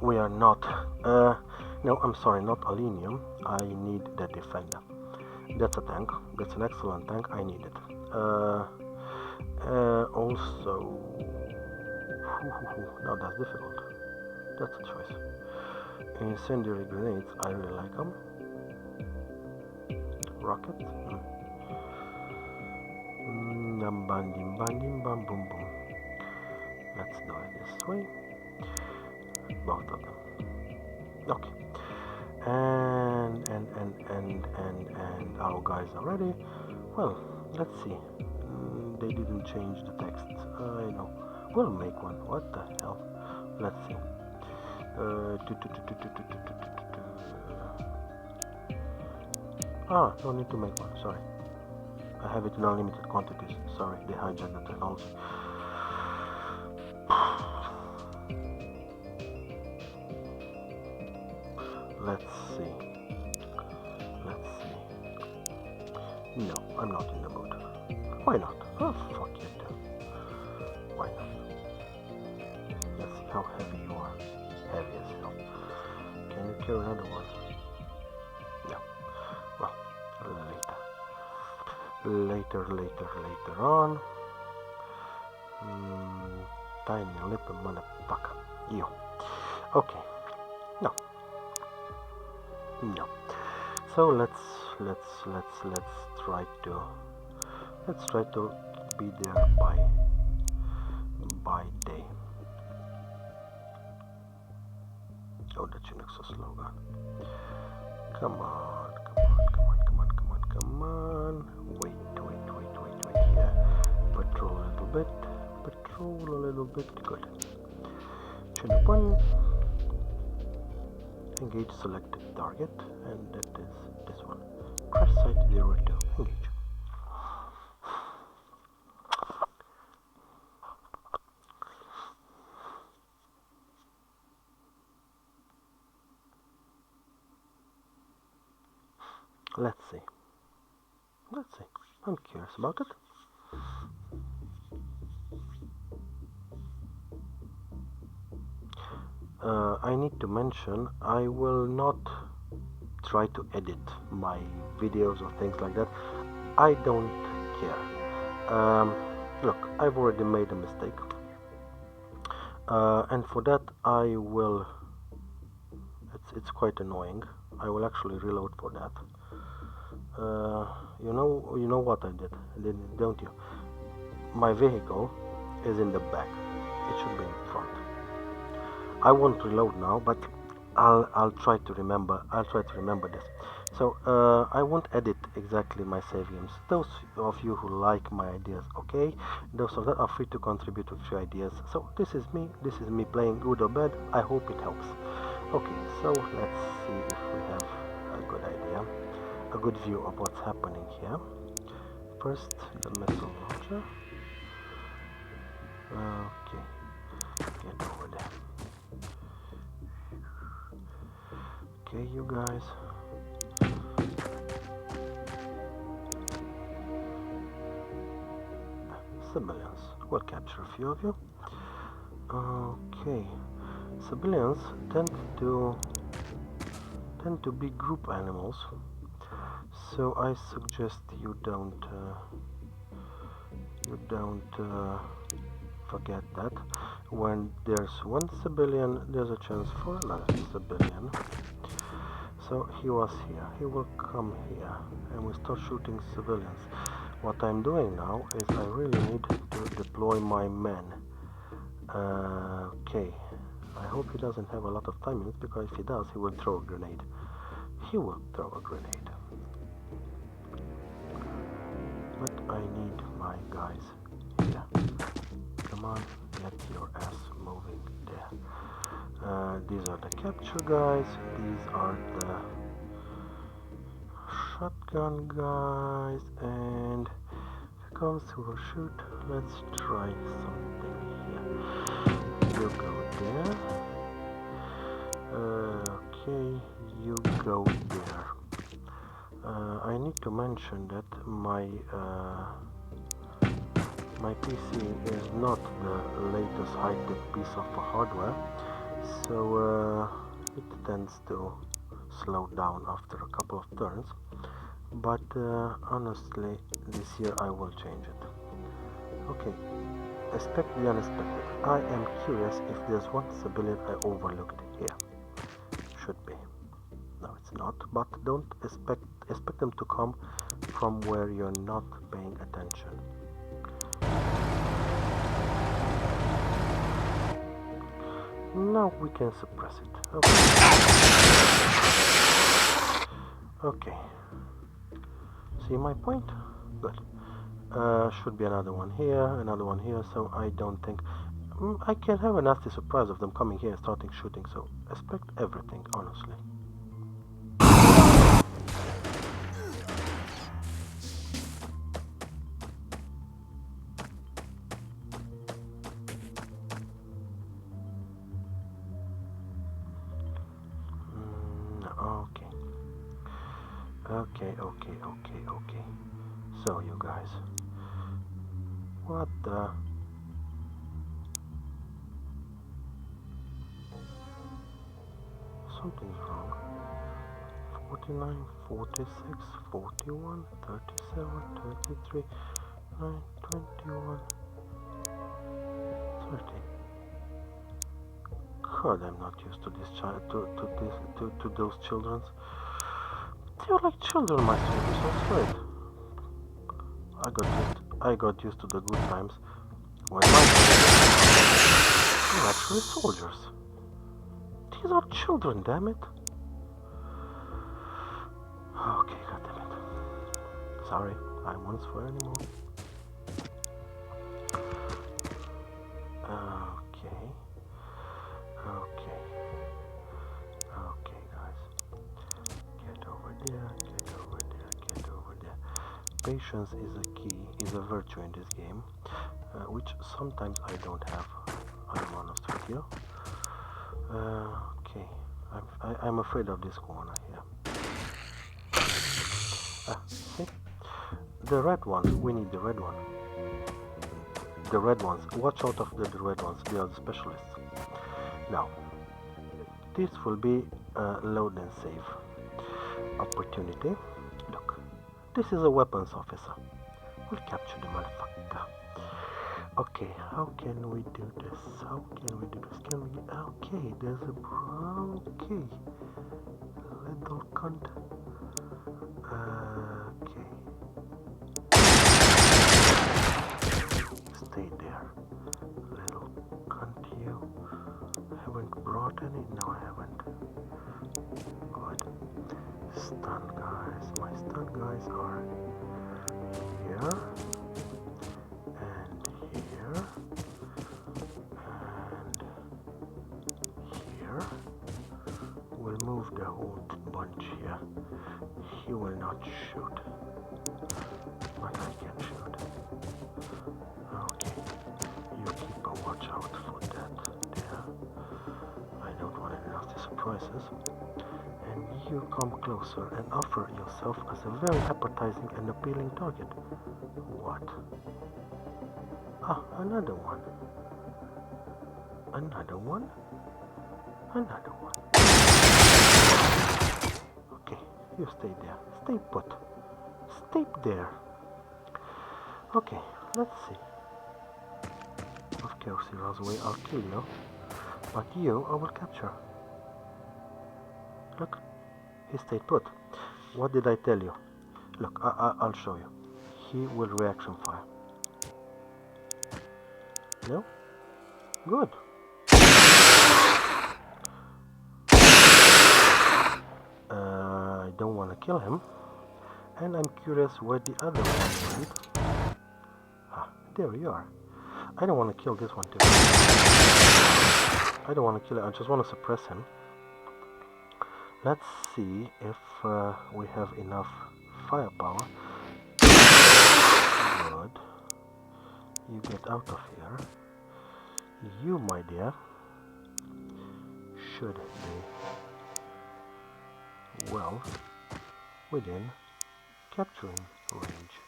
We are not. No, I'm sorry, not alenium. I need the defender. That's a tank. That's an excellent tank. I need it. Also, now that's difficult. That's a choice. Incendiary grenades. I really like them. Rockets. Bam bam boom boom. Let's do it this way. Both of them. Okay. And our guys are ready. Well, let's see. They didn't change the text. I know. We'll make one. What the hell? Let's see. Don't need to make one. Sorry. I have it in unlimited quantities. Sorry, they hijacked the technology. Let's see. No, I'm not in the mood. Why not? Oh, fuck you too. Why not? Let's see how heavy you are. Heavy as hell. Can you carry another one? No. Well, later on. Tiny little motherfucker. You. Okay. No. So let's try to be there by day. Oh, that Unix so slow, man. Come on. Wait here. Patrol a little bit. Good. Chinook 1. Engage selected target, and that is this one. Crash site 02. Engage. Let's see. I'm curious about it. I need to mention I will not try to edit my videos or things like that. I don't care. Look, I've already made a mistake, and for that I will. It's quite annoying. I will actually reload for that. You know what I did, don't you? My vehicle is in the back. It should be in front. I won't reload now, but I'll try to remember. This. So I won't edit exactly my save games. Those of you who like my ideas, okay. Those of that are free to contribute with your ideas. So this is me. This is me playing, good or bad. I hope it helps. Okay, so let's see if we have a good idea, a good view of what's happening here. First, the missile launcher. Okay, get over there. Okay, you guys. Civilians. We'll capture a few of you. Okay. Civilians tend to be group animals, so I suggest you don't forget that when there's one civilian, there's a chance for another civilian. So he was here, he will come here, and we start shooting civilians. What I'm doing now is I really need to deploy my men. Okay, I hope he doesn't have a lot of time limits, because if he does, he will throw a grenade. I need my guys here. Come on, get your ass moving there. These are the capture guys. These are the shotgun guys. And comes who will shoot. Let's try something here. You go there. Okay, you go there. I need to mention that my PC is not the latest high-tech piece of hardware, so it tends to slow down after a couple of turns. But honestly, this year I will change it. Okay, expect the unexpected. I am curious if there's one civilian I overlooked here. Should be. No, it's not, but don't expect them to come from where you're not paying attention. Now we can suppress it. Okay. See my point? Good. Should be another one here, so I don't think... I can have a nasty surprise of them coming here and starting shooting, so expect everything, honestly. Okay. So, you guys, what the... Something's wrong. 49, 46, 41, 37, 33, 9, 21, 30. God, I'm not used to this child, to those children. They're like children, my soldiers, I swear it. I got used to the good times when my soldiers were actually soldiers. These are children, damn it. Okay, goddammit. Sorry, I won't swear anymore. Okay, guys. Get over there. Patience is a key, is a virtue in this game, which sometimes I don't have, I'm honest with you. Okay, I'm afraid of this corner here. See? The red one, we need the red one. The red ones, watch out of the red ones, they are the specialists. Now, this will be a load and save opportunity. Look, this is a weapons officer. We'll capture the motherfucker. Okay, how can we do this? Okay, there's a okay. Little cunt. Okay. Stay there. Little cunt, you. Haven't brought any? No, I haven't. Good. Stun guys. My stun guys are here. We'll move the whole bunch here. He will not shoot, but I can shoot. Okay, you keep a watch out for that there. I don't want any nasty surprises. And you come closer and offer yourself as a very appetizing and appealing target. What? Ah, another one. Okay, you stay there. Stay put. Stay there. Okay, let's see. Of course he runs away, I'll kill you. But you, I will capture. Look, he stayed put. What did I tell you? Look, I'll show you. He will reaction fire. No? Good. I don't want to kill him. And I'm curious where the other one went. there you are. I don't want to kill this one too. I don't want to kill it, I just want to suppress him. Let's see if we have enough firepower. Good. You get out of here. You, my dear, should be well within capturing range.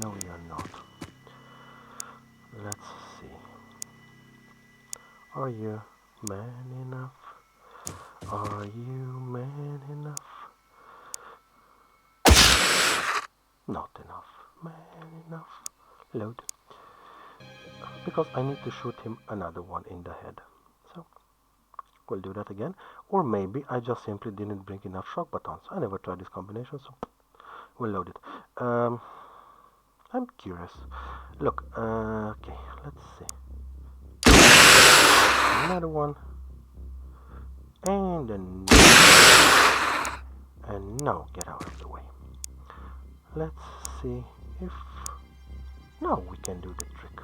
No, you're not. Let's see. Are you man enough? Are you man enough? Not enough. Man enough. Load. Because I need to shoot him another one in the head. So we'll do that again. Or maybe I just simply didn't bring enough shock buttons. I never tried this combination, so we'll load it. I'm curious. Look, okay, let's see. Another one. And no, get out of the way. Let's see if now we can do the trick.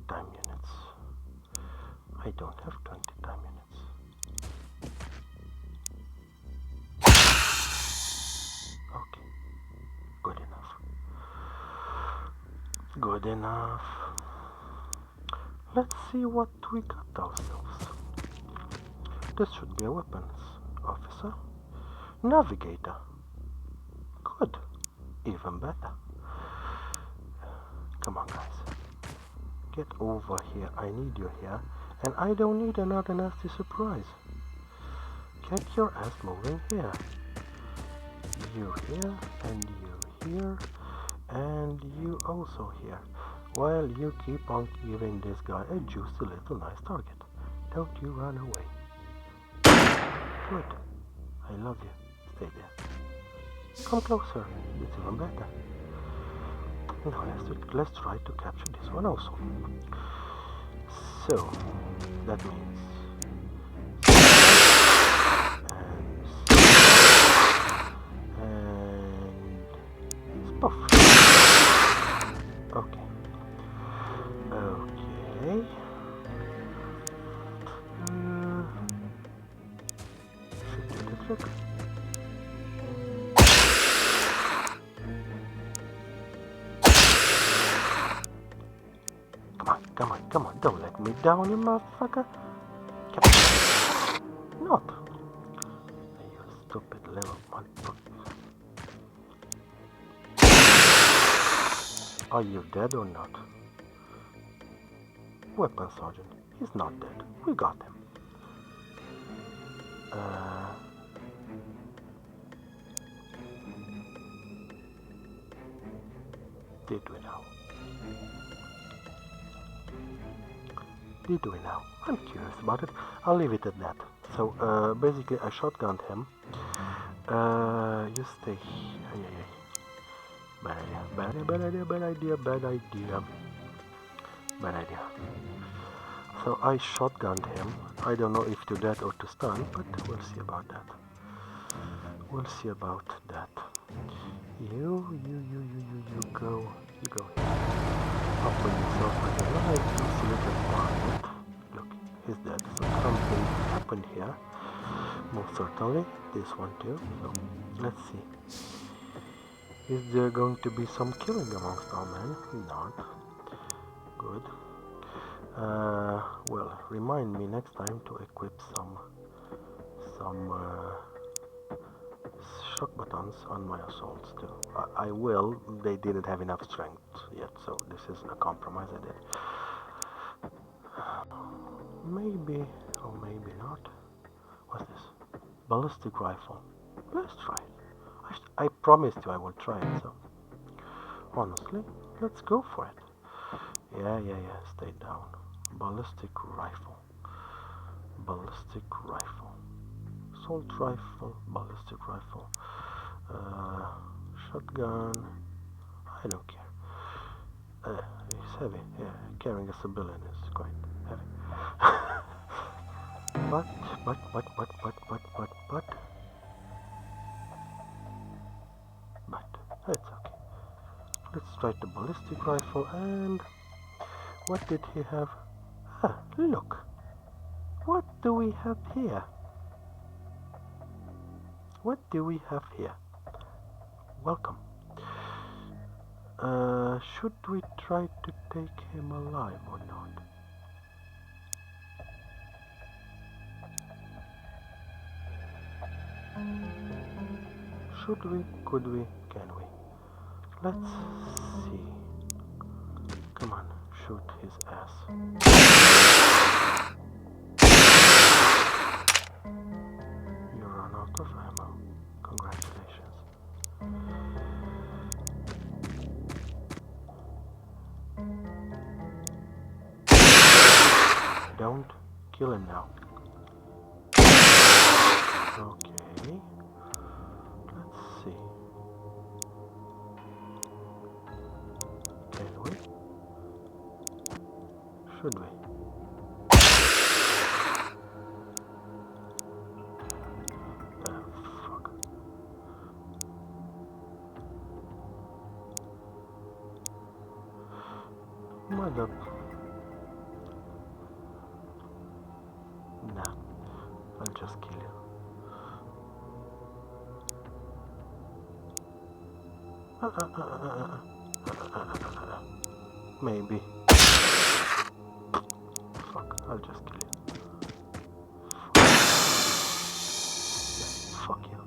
Time units. I don't have 20 time units. Okay, good enough. Good enough. Let's see what we got ourselves. This should be a weapons officer. Navigator. Good. Even better. Come on, guys. Get over here. I need you here. And I don't need another nasty surprise. Get your ass moving here. You here, and you here, and you also here. While you keep on giving this guy a juicy little nice target. Don't you run away. Good. I love you. Stay there. Come closer. It's even better. Now let's try to capture this one also. So that means and stuff. Okay. Okay. Should do the trick. Come on, don't let me down, you motherfucker. Not. You stupid little motherfucker. Are you dead or not? Weapon Sergeant. He's not dead. We got him. Did we now? Did we now? I'm curious about it. I'll leave it at that. So basically I shotgunned him. You stay here. Bad idea. So I shotgunned him. I don't know if to death or to stun, but we'll see about that. You go here. Upper yourself with a light, you little target. Look, he's dead. So something happened here. Most certainly, this one too. So let's see. Is there going to be some killing amongst our men? Not. Good. Well, remind me next time to equip some shock buttons on my assaults too. I will. They didn't have enough strength yet, so this is a compromise I did. Maybe or maybe not. What's this? Ballistic rifle. Let's try it. I promised you I will try it, so honestly, let's go for it. Yeah, stay down. Ballistic rifle. Assault rifle, ballistic rifle. Shotgun. I don't care. It's heavy. Yeah, carrying a civilian is quite heavy. But, it's okay. Let's try the ballistic rifle, and what did he have? Ah, look! What do we have here? What do we have here? Welcome. Should we try to take him alive or not? Should we? Could we? Can we? Let's see. Come on, shoot his ass. You run out of ammo. Congratulations. Don't kill him now. Okay. Let's see. Can we? Should we? Fuck. Mother. Nah, I'll just kill you. Maybe. Fuck, I'll just kill you. Fuck you.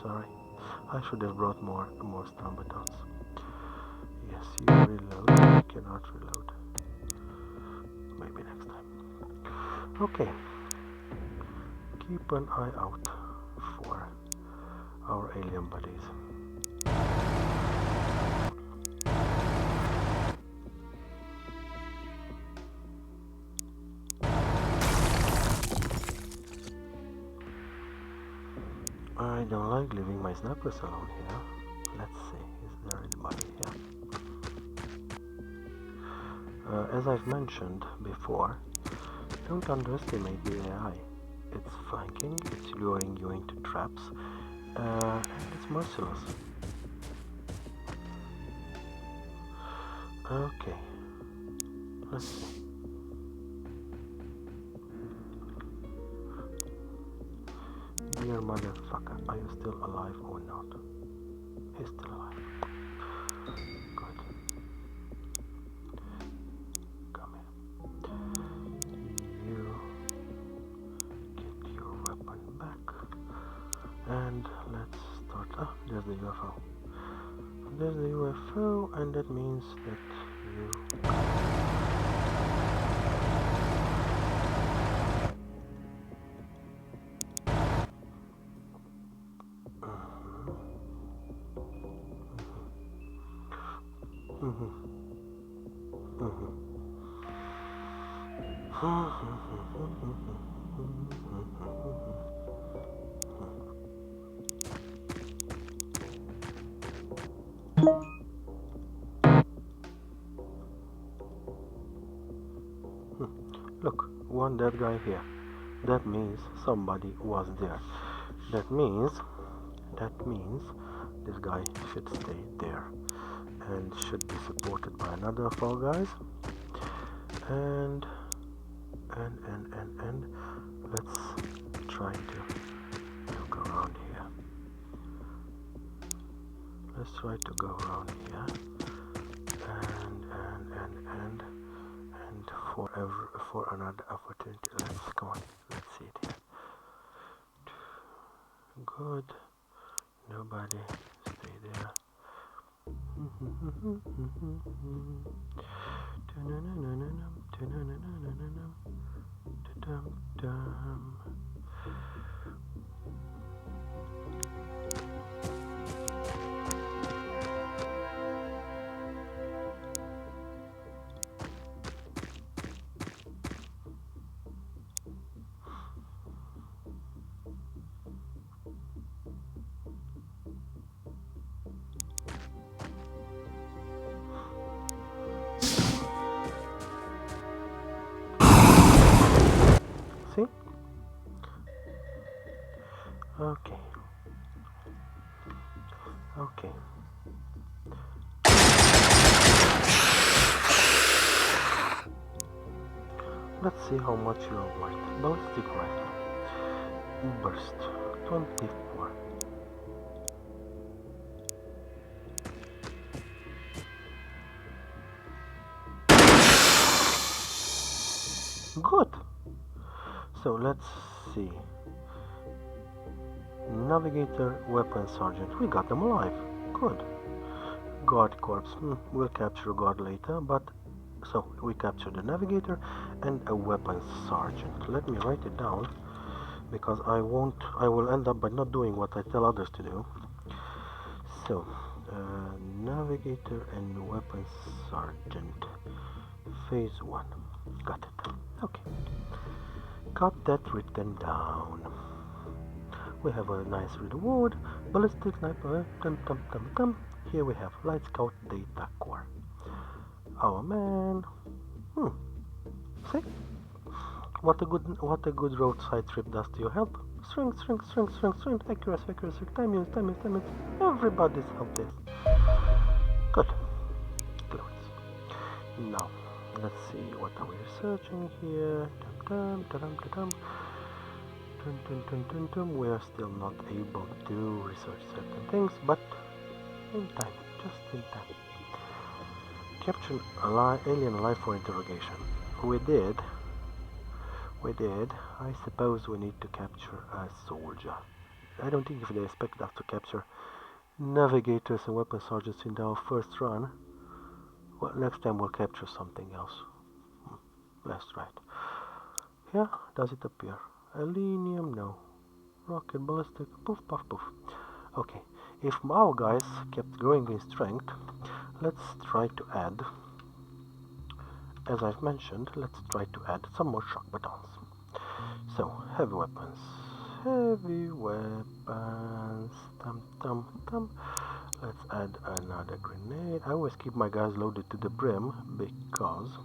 Sorry. I should have brought more stun buttons. Yes, you reload. You cannot reload. Maybe next time. Okay. Keep an eye out for our alien buddies. I don't like leaving my snipers alone here. Let's see, is there anybody here? As I've mentioned before, don't underestimate the AI. It's flanking, it's luring you into traps, and it's merciless. Okay, let's see. Dear motherfucker, are you still alive or not? He's still alive. Good. Come here. You get your weapon back. And let's start. Ah, there's the UFO. There's the UFO, and that means that you... Look, one dead guy here. That means somebody was there. That means this guy should stay there and should be supported by another of our guys. And let's try to look around here. Let's try to go around here and for another opportunity. Come on, let's see it here. Good. Nobody. Stay there. See? Okay. Okay. Let's see how much you're worth. Ballistic rifle. Burst. 24. Good. So let's see. Navigator, weapon sergeant. We got them alive. Good. Guard corpse. We'll capture guard later, but so we captured the navigator and a weapons sergeant. Let me write it down because I will end up by not doing what I tell others to do. So, navigator and weapons sergeant. Phase 1. Got it. Okay. Got that written down. We have a nice reward. Ballistic sniper. Here we have Light Scout Data Core. Oh man. See? What a good roadside trip does to your health. Strength, accuracy, time use. Everybody's help this. Good. Close. Now, let's see what are we researching here. We are still not able to research certain things, but in time, just in time. Capture alien life for interrogation. We did. I suppose we need to capture a soldier. I don't think if they expect us to capture navigators and weapon sergeants in our first run. Well, next time we'll capture something else. That's right. Yeah, does it appear? Alenium, no. Rocket, ballistic, poof, puff, poof. Okay, if our guys kept growing in strength, let's try to add, as I've mentioned, let's try to add some more shock batons. So, heavy weapons. Let's add another grenade. I always keep my guys loaded to the brim because...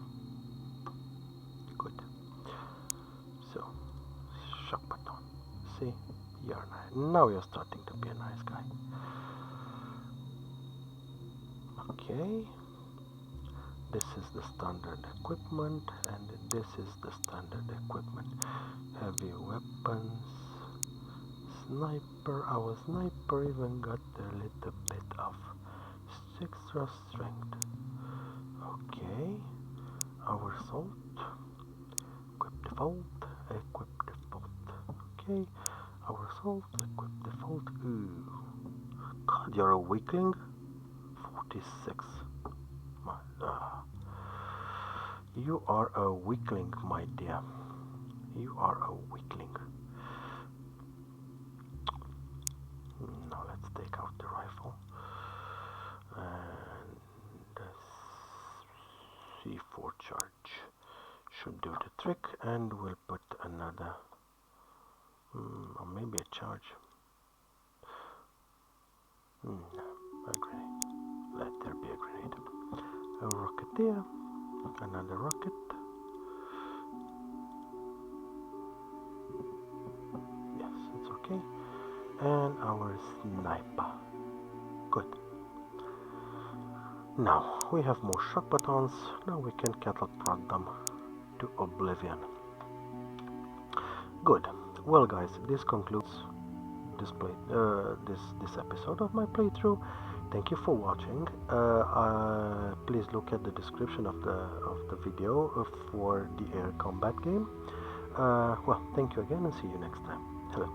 Good. So, shock baton. See? You're nice. Now you're starting to be a nice guy. Okay. This is the standard equipment, and this is the standard equipment. Heavy weapons. Sniper. Our sniper even got a little bit of extra strength. Okay. Our salt. Equip default. Okay. Our salt. Equip default. Ooh. God, you're a weakling. 46. You are a weakling, my dear. You are a weakling. Now let's take out the rifle. And the C4 charge should do the trick, and we'll put another, or maybe a charge. A grenade. Let there be a grenade. A rocketeer. Another rocket. Yes, it's okay. And our sniper. Good. Now we have more shock batons. Now we can cattle prod them to oblivion. Good. Well, guys, this concludes this episode of my playthrough. Thank you for watching. Please look at the description of the video for the air combat game. Well, thank you again, and see you next time. Hello.